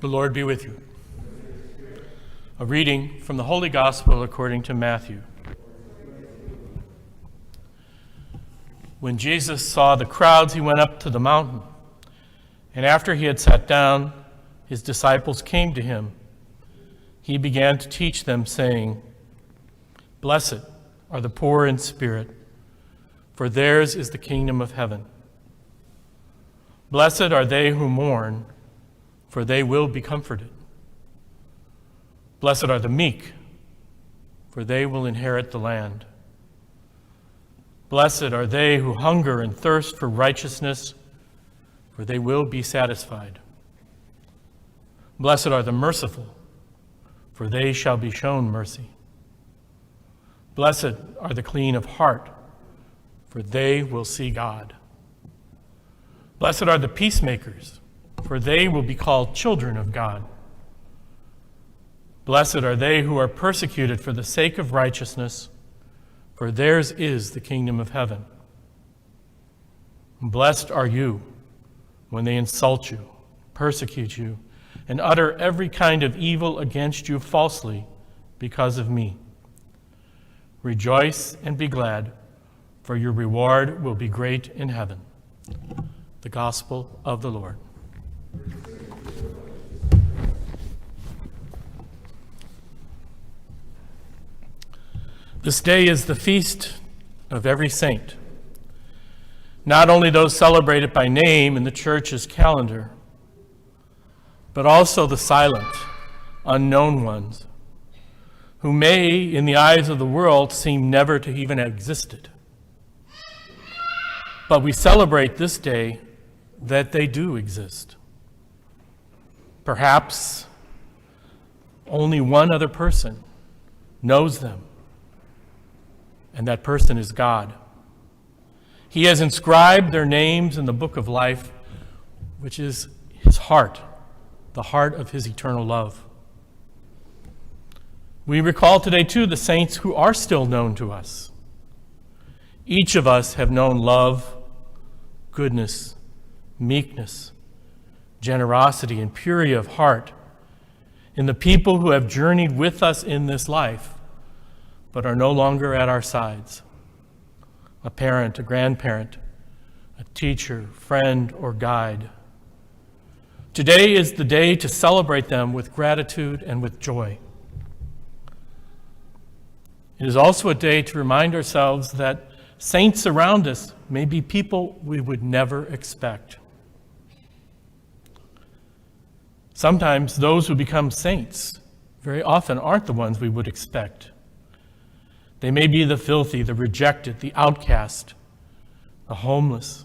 The Lord be with you. A reading from the Holy Gospel according to Matthew. When Jesus saw the crowds, he went up to the mountain. And after he had sat down, his disciples came to him. He began to teach them, saying, "Blessed are the poor in spirit, for theirs is the kingdom of heaven. Blessed are they who mourn, for they will be comforted. Blessed are the meek, for they will inherit the land. Blessed are they who hunger and thirst for righteousness, for they will be satisfied. Blessed are the merciful, for they shall be shown mercy. Blessed are the clean of heart, for they will see God. Blessed are the peacemakers, for they will be called children of God. Blessed are they who are persecuted for the sake of righteousness, for theirs is the kingdom of heaven. Blessed are you when they insult you, persecute you, and utter every kind of evil against you falsely because of me. Rejoice and be glad, for your reward will be great in heaven." The Gospel of the Lord. This day is the feast of every saint, not only those celebrated by name in the church's calendar, but also the silent, unknown ones, who may, in the eyes of the world, seem never to even have existed. But we celebrate this day that they do exist. Perhaps only one other person knows them, and that person is God. He has inscribed their names in the book of life, which is his heart, the heart of his eternal love. We recall today, too, the saints who are still known to us. Each of us have known love, goodness, meekness, generosity, and purity of heart in the people who have journeyed with us in this life, but are no longer at our sides. A parent, a grandparent, a teacher, friend, or guide. Today is the day to celebrate them with gratitude and with joy. It is also a day to remind ourselves that saints around us may be people we would never expect. Sometimes those who become saints very often aren't the ones we would expect. They may be the filthy, the rejected, the outcast, the homeless.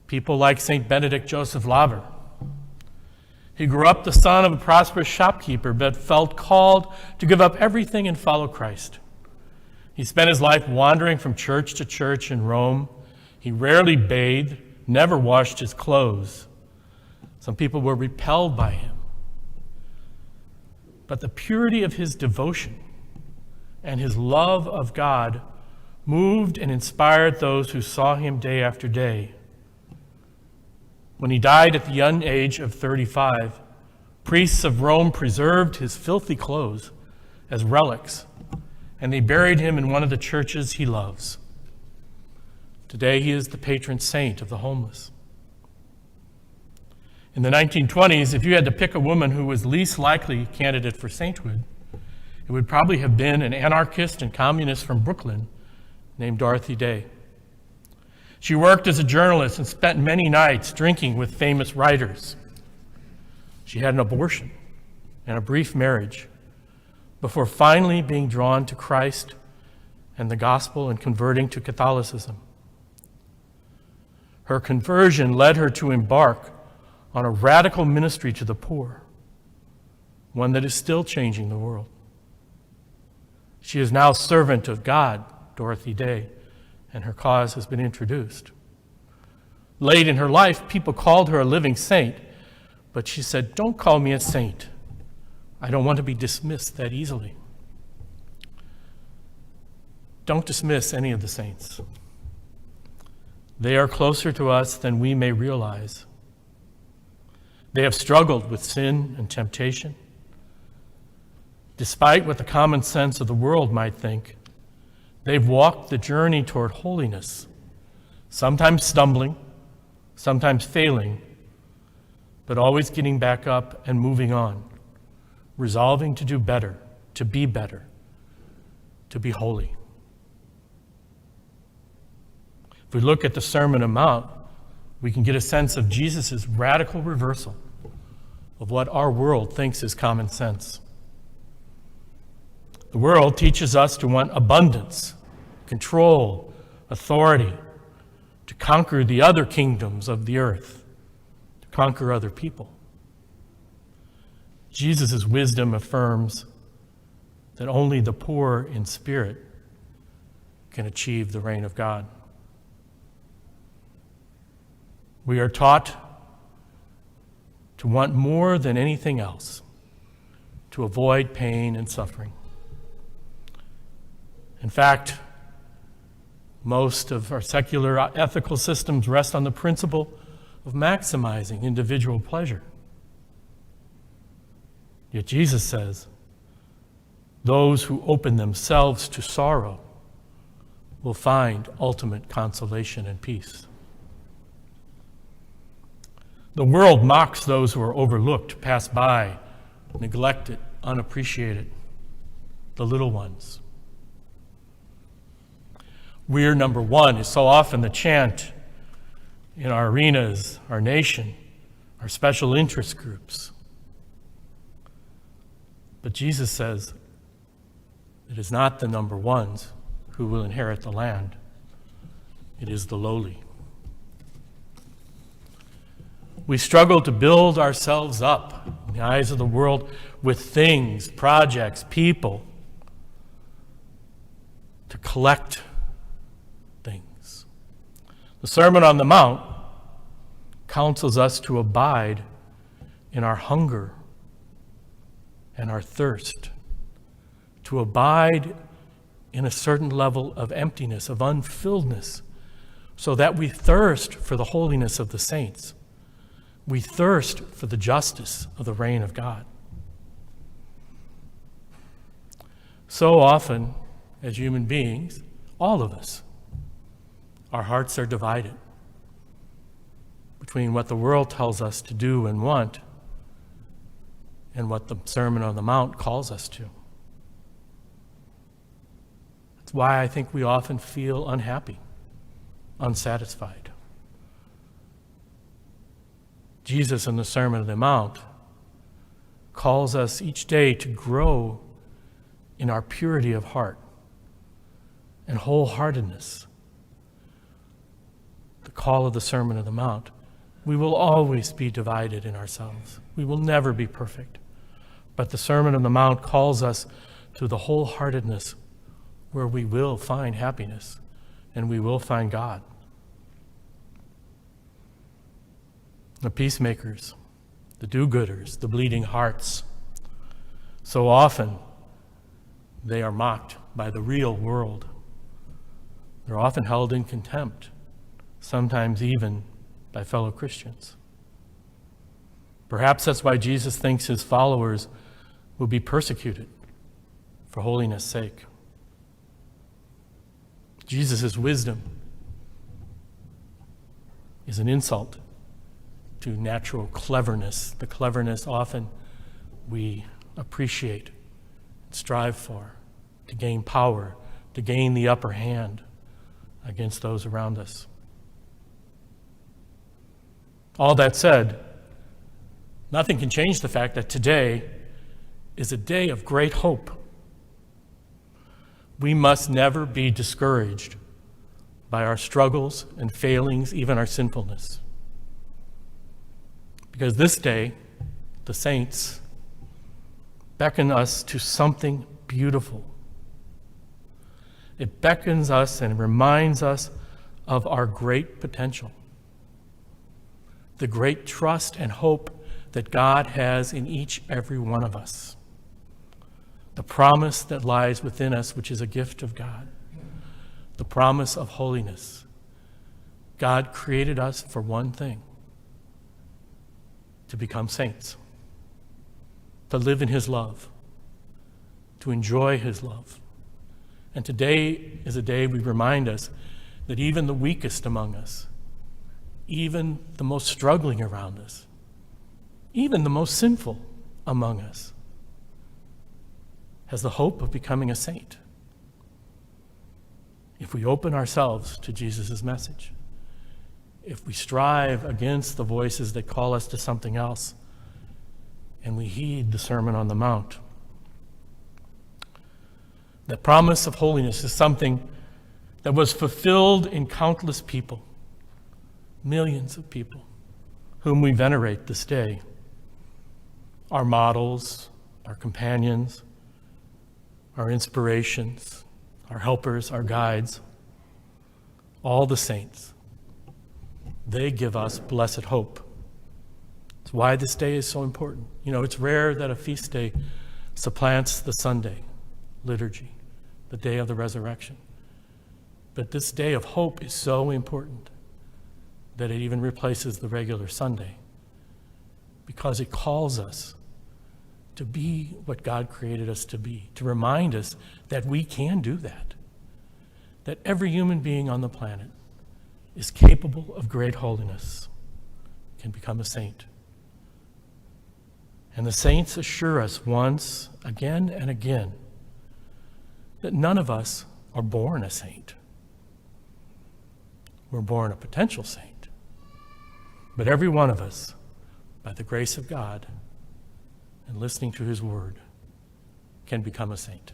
People like St. Benedict Joseph Laver. He grew up the son of a prosperous shopkeeper, but felt called to give up everything and follow Christ. He spent his life wandering from church to church in Rome. He rarely bathed, never washed his clothes. Some people were repelled by him. But the purity of his devotion and his love of God moved and inspired those who saw him day after day. When he died at the young age of 35, priests of Rome preserved his filthy clothes as relics, and they buried him in one of the churches he loves. Today he is the patron saint of the homeless. In the 1920s, if you had to pick a woman who was least likely candidate for sainthood, it would probably have been an anarchist and communist from Brooklyn named Dorothy Day. She worked as a journalist and spent many nights drinking with famous writers. She had an abortion and a brief marriage before finally being drawn to Christ and the gospel and converting to Catholicism. Her conversion led her to embark on a radical ministry to the poor, one that is still changing the world. She is now servant of God, Dorothy Day, and her cause has been introduced. Late in her life, people called her a living saint, but she said, "Don't call me a saint. I don't want to be dismissed that easily." Don't dismiss any of the saints. They are closer to us than we may realize. They have struggled with sin and temptation. Despite what the common sense of the world might think, they've walked the journey toward holiness, sometimes stumbling, sometimes failing, but always getting back up and moving on, resolving to do better, to be holy. If we look at the Sermon on the Mount, we can get a sense of Jesus' radical reversal of what our world thinks is common sense. The world teaches us to want abundance, control, authority, to conquer the other kingdoms of the earth, to conquer other people. Jesus' wisdom affirms that only the poor in spirit can achieve the reign of God. We are taught to want more than anything else, to avoid pain and suffering. In fact, most of our secular ethical systems rest on the principle of maximizing individual pleasure. Yet Jesus says, those who open themselves to sorrow will find ultimate consolation and peace. The world mocks those who are overlooked, passed by, neglected, unappreciated, the little ones. We're number one is so often the chant in our arenas, our nation, our special interest groups. But Jesus says it is not the number ones who will inherit the land. It is the lowly. We struggle to build ourselves up in the eyes of the world with things, projects, people, to collect things. The Sermon on the Mount counsels us to abide in our hunger and our thirst, to abide in a certain level of emptiness, of unfilledness, so that we thirst for the holiness of the saints. We thirst for the justice of the reign of God. So often, as human beings, all of us, our hearts are divided between what the world tells us to do and want and what the Sermon on the Mount calls us to. That's why I think we often feel unhappy, unsatisfied. Jesus in the Sermon on the Mount calls us each day to grow in our purity of heart and wholeheartedness. The call of the Sermon on the Mount. We will always be divided in ourselves. We will never be perfect. But the Sermon on the Mount calls us to the wholeheartedness where we will find happiness and we will find God. The peacemakers, the do-gooders, the bleeding hearts. So often, they are mocked by the real world. They're often held in contempt, sometimes even by fellow Christians. Perhaps that's why Jesus thinks his followers will be persecuted for holiness' sake. Jesus' wisdom is an insult to natural cleverness, the cleverness often we appreciate and strive for, to gain power, to gain the upper hand against those around us. All that said, nothing can change the fact that today is a day of great hope. We must never be discouraged by our struggles and failings, even our sinfulness. Because this day, the saints beckon us to something beautiful. It beckons us and reminds us of our great potential, the great trust and hope that God has in each every one of us, the promise that lies within us, which is a gift of God, the promise of holiness. God created us for one thing, to become saints, to live in his love, to enjoy his love. And today is a day we remind us that even the weakest among us, even the most struggling around us, even the most sinful among us, has the hope of becoming a saint if we open ourselves to Jesus' message, if we strive against the voices that call us to something else, and we heed the Sermon on the Mount. The promise of holiness is something that was fulfilled in countless people, millions of people, whom we venerate this day. Our models, our companions, our inspirations, our helpers, our guides, all the saints. They give us blessed hope. It's why this day is so important. You know, it's rare that a feast day supplants the Sunday liturgy, the day of the resurrection. But this day of hope is so important that it even replaces the regular Sunday, because it calls us to be what God created us to be, to remind us that we can do that every human being on the planet is capable of great holiness, can become a saint. And the saints assure us once, again and again, that none of us are born a saint. We're born a potential saint. But every one of us, by the grace of God and listening to his word, can become a saint.